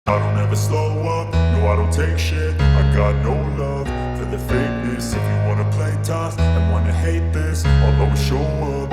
I don't ever slow up, no I don't take shit. I got no love for the fakeness. If you wanna play tough and wanna hate this, I'll always show up.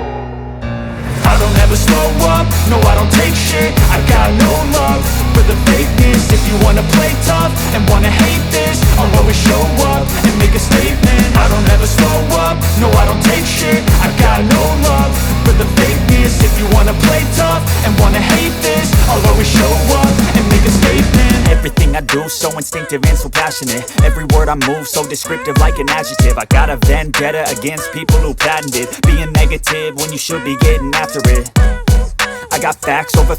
I don't ever slow up, no I don't take shit. I got no love for the fakeness. If you wanna play tough and wanna hate this, I'll always show up and make a statement. I don't ever slow up, no I don't take shit. I got no love for the fakeness. If you wanna play tough and wanna hate this, I'll always show up and make a statement. Everything I do so instinctive and so passionate. Every word I move so descriptive like an adjective. I got a vendetta against people who patented being negative when you should be getting after it. I got facts over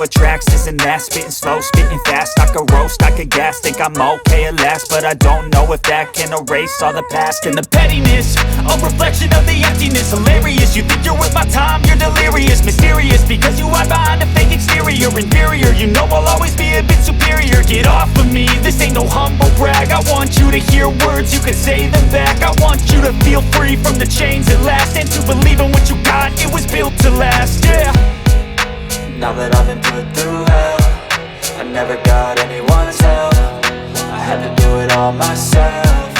tracks, this and that. Spitting slow, spitting fast. I could roast, I could gas. Think I'm okay at last, but I don't know if that can erase all the past. And the pettiness, a reflection of the emptiness. Hilarious, you think you're worth my time, you're delirious. Mysterious, because you hide behind a fake exterior. Inferior, you know I'll always be a bit superior. Get off of me, this ain't no humble brag. I want you to hear words, you can say them back. I want you to feel free from the chains at last, and to believe in what you got, it was built to last, yeah. Now that I've been put through hell, I never got anyone's help. I had to do it all myself.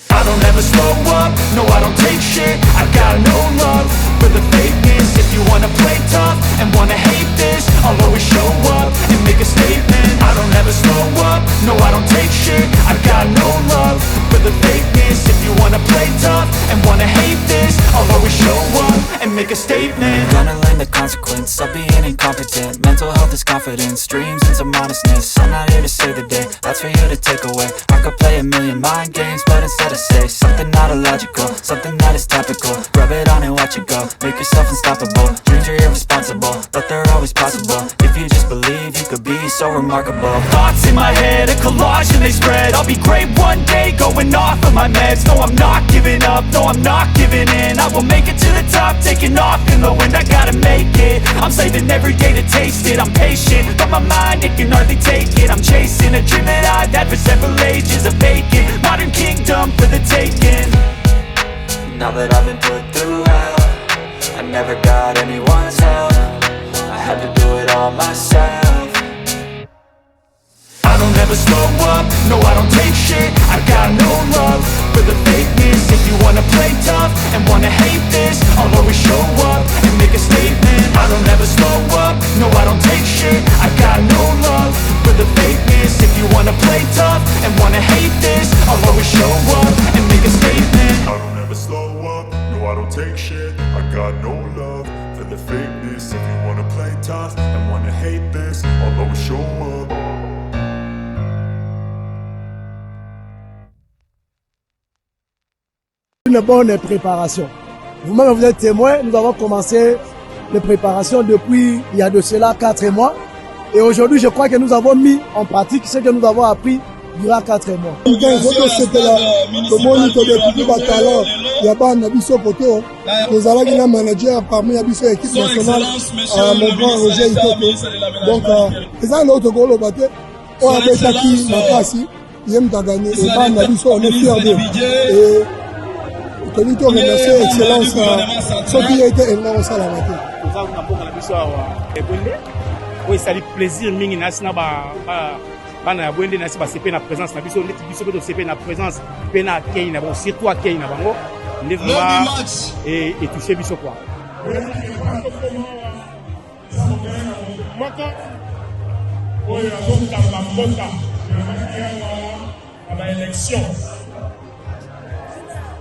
I don't ever slow up, no I don't take shit. I got no love for the fakeness. If you wanna play tough and wanna hate this, I'll always show up and make a statement. I don't ever slow up, no I don't take shit. I got no love for the fakeness. If you wanna play tough and wanna hate this, I'll always show up and make a statement. Gonna learn the consequence of being incompetent. Mental health is confidence, dreams and some honestness. I'm not here to save the day, that's for you to take away. I could play a million mind games, but instead I say something not illogical, something that is topical. Rub it on and watch it go, make yourself unstoppable. Dreams are irresponsible, but they're always possible. If you just believe, you could be so remarkable. Thoughts in my head, a collage and they spread. I'll be great one day, going off of my meds. No I'm not giving up, no I'm not giving in. I will make it to the top, taking off in the wind. I gotta make it, I'm saving every day to taste it. I'm patient, but my mind, it can hardly take it. I'm chasing a dream that I've had for several ages. A vacant, modern kingdom for the taking. Now that I've been put through hell, I never got anyone's help. I had to do it all myself. I don't ever slow up, no I don't take shit. I got no love for the fakeness. If you wanna play tough and wanna hate this, I'll always show up and make a statement. I don't ever slow up, no I don't take shit. I got no love for the fakeness. If you wanna play tough and wanna hate this, I'll always show up and make a statement. I don't ever slow up, no I don't take shit. I got no love for the fakeness. If you wanna play tough and wanna hate this, I'll always show up. Une bonne préparation. Vous-même, vous êtes témoin, nous avons commencé les préparations depuis il y a de cela 4 mois. Et aujourd'hui, je crois que nous avons mis en pratique ce que nous avons appris durant 4 mois. Nous avons un manager parmi la équipe nationale, mon grand Roger Itoto. Donc, c'est un autre gros lobaté. On a déjà qui m'a passé. Il aime gagner. Et on est fiers d'eux. Et tenu de remercier excellence, ce qui a été énorme à la matin. Oui, ça lui plaisir mingi na sina ba Boende na si ba CP na présence na biso neti biso beto CP na présence pe na kei na bon surtout kei na bango ndevuma et toucher biso quoi. Moko oyo azonga ba mbota na élection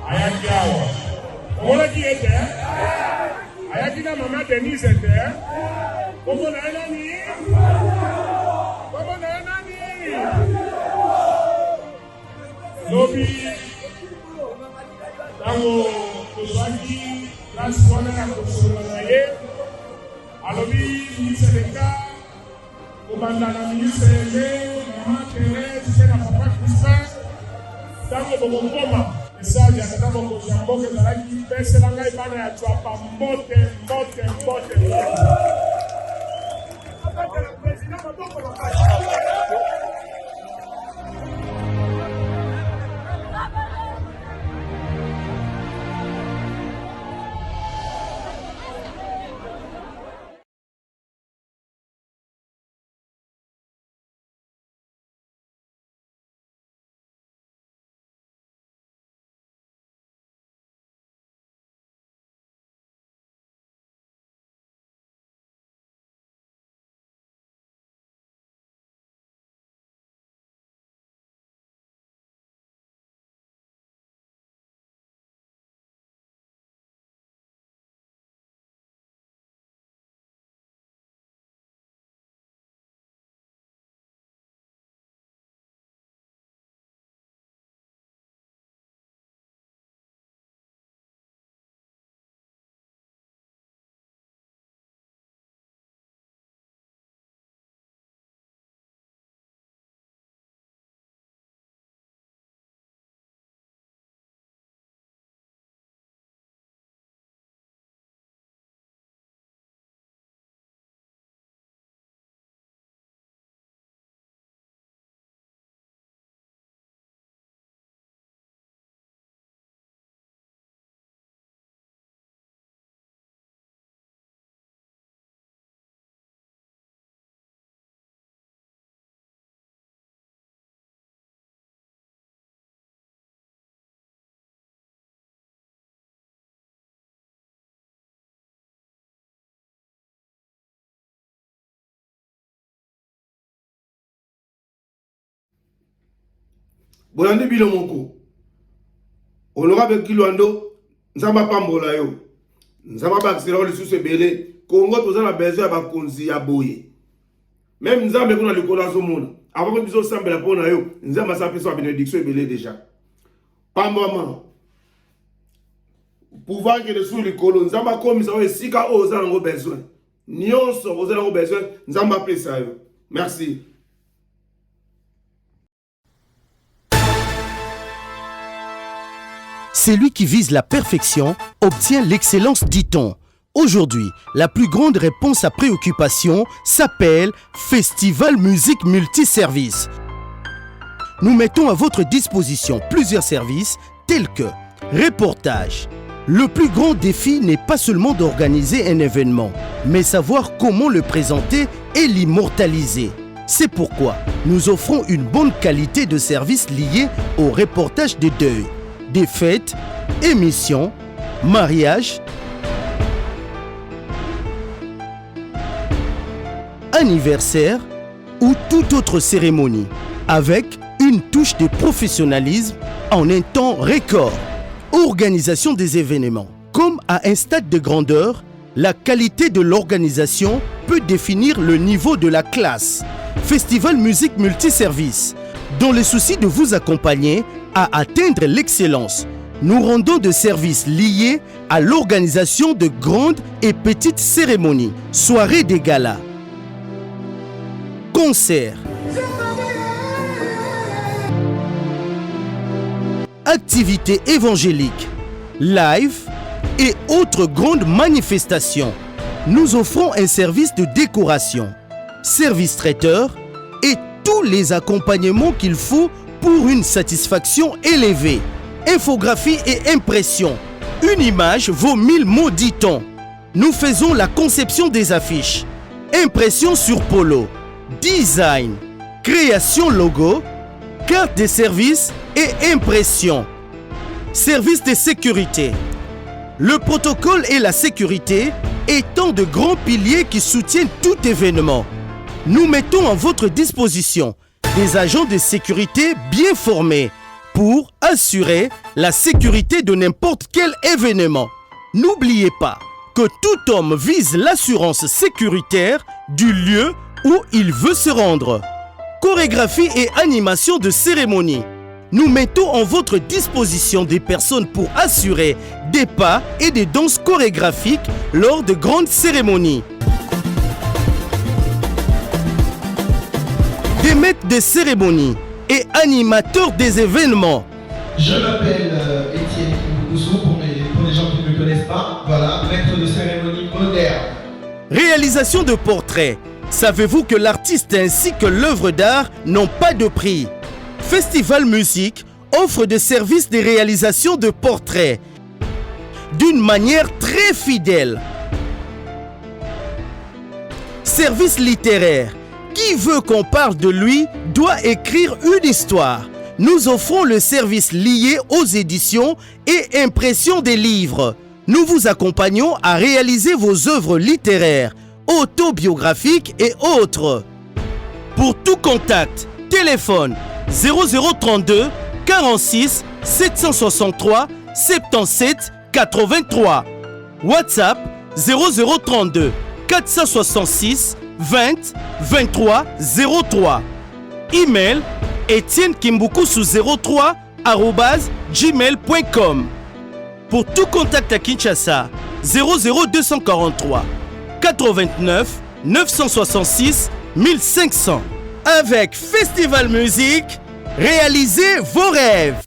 ayaki awa olaki ete ayaki na mama Denise ete komo na nani lobi tango tozwaki place wana ya kosolola na ye alobi ministre d'État kobanda na ministre eme mama Thérèse mpe na papa Christin tango bokokoma message ya tata mokonzi ya mboka ezalaki pesela ngai bana ya twapa mbote Bolandi bilo moko. Honorable Loando, Nzamba pambola yo. Nzamba bakisela le sous belé. Congo toza na besoin ba konzi ya boye. Même Nzamba kuna likola zo mona. Avant que biso sambela pona yo, Nzamba sa peso bénédiction belé déjà. Pamboma. Pouvoir que le sous likolo Nzamba komisa o esika o za ngo besoin. Nyonso o za ngo besoin, Nzamba pesa yo. Merci. Celui qui vise la perfection obtient l'excellence, dit-on. Aujourd'hui, la plus grande réponse à préoccupation s'appelle Festival Musique Multiservice. Nous mettons à votre disposition plusieurs services tels que reportage. Le plus grand défi n'est pas seulement d'organiser un événement, mais savoir comment le présenter et l'immortaliser. C'est pourquoi nous offrons une bonne qualité de service liée au reportage de deuil, des fêtes, émissions, mariages, anniversaires ou toute autre cérémonie, avec une touche de professionnalisme en un temps record. Organisation des événements. Comme à un stade de grandeur, la qualité de l'organisation peut définir le niveau de la classe. Festival Musique Multiservice. Dans le souci de vous accompagner à atteindre l'excellence, nous rendons des services liés à l'organisation de grandes et petites cérémonies, soirées des galas, concerts, activités évangéliques, live et autres grandes manifestations. Nous offrons un service de décoration, service traiteur et tous les accompagnements qu'il faut pour une satisfaction élevée. Infographie et impression. Une image vaut 1000 mots, dit-on. Nous faisons la conception des affiches, impression sur polo, design, création logo, carte de service et impression. Service de sécurité. Le protocole et la sécurité étant de grands piliers qui soutiennent tout événement. Nous mettons à votre disposition des agents de sécurité bien formés pour assurer la sécurité de n'importe quel événement. N'oubliez pas que tout homme vise l'assurance sécuritaire du lieu où il veut se rendre. Chorégraphie et animation de cérémonie. Nous mettons en votre disposition des personnes pour assurer des pas et des danses chorégraphiques lors de grandes cérémonies. Des maîtres de cérémonie et animateurs des événements. Je m'appelle Étienne Kimboukousou pour les gens qui ne me connaissent pas. Voilà, maître de cérémonie moderne. Réalisation de portraits. Savez-vous que l'artiste ainsi que l'œuvre d'art n'ont pas de prix? Festival Musique offre des services de réalisation de portraits d'une manière très fidèle. Service littéraire. Qui veut qu'on parle de lui doit écrire une histoire. Nous offrons le service lié aux éditions et impression des livres. Nous vous accompagnons à réaliser vos œuvres littéraires, autobiographiques et autres. Pour tout contact, téléphone 0032 46 763 77 83. WhatsApp 0032 466 20 23 03. Email Etienne Kimboukousou 03 @gmail.com. Pour tout contact à Kinshasa 00243 89 966 1500. Avec Festival Musique, réalisez vos rêves.